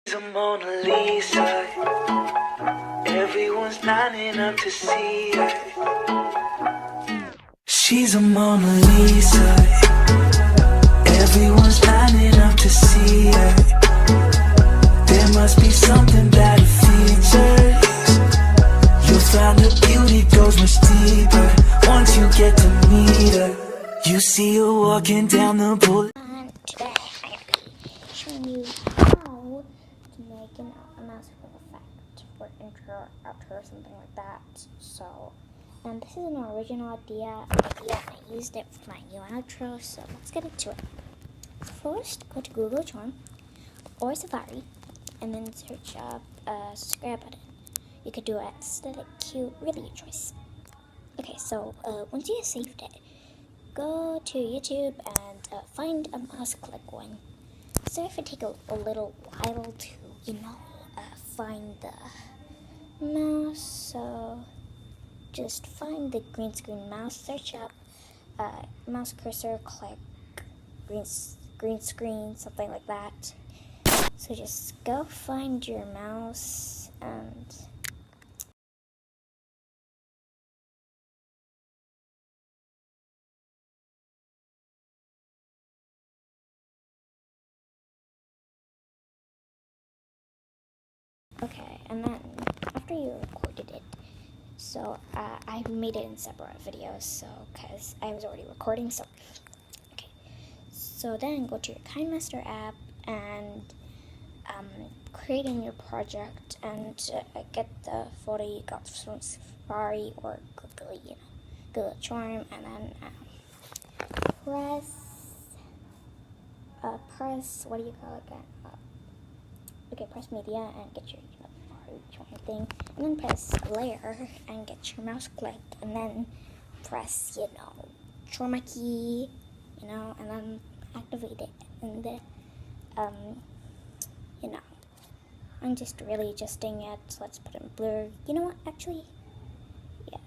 The Mona Lisa, everyone's lining up to see her. She's a Mona Lisa, everyone's lining up to see her. There must be something that features. You'll find her beauty goes much deeper once you get to meet her. You see her walking down the boulevard. Today I'm going to be showing you how to make a mouse effect for intro, outro, or something like that. So, and this is an original idea, and I used it for my new outro, so let's get into it. First, go to Google Chrome or Safari, and then search up a subscribe button. You could do aesthetic, cute, really your choice. Okay, so once you have saved it, go to YouTube and find a mouse click one. So if it take a little while to, find the mouse, so just find the green screen mouse, search up mouse cursor, click green screen, something like that. So just go find your mouse and okay, and then after you recorded it, so I made it in separate videos, so because I was already recording, so okay. So then go to your KineMaster app and create a new project and get the photo you got from Safari or Google, Google Chrome, and then press what do you call it again? Press media and get your thing, and then press layer and get your mouse clicked, and then press trauma key, and then activate it, and then I'm just really adjusting it, so let's put it in blur. You know what, actually, yeah.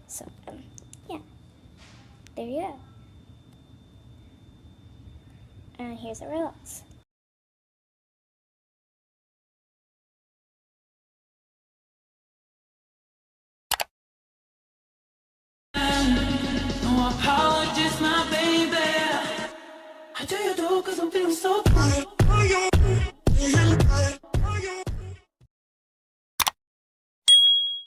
So, yeah, there you go. And here's the results. No apologies, my baby. I do you do 'cause I'm feeling so good.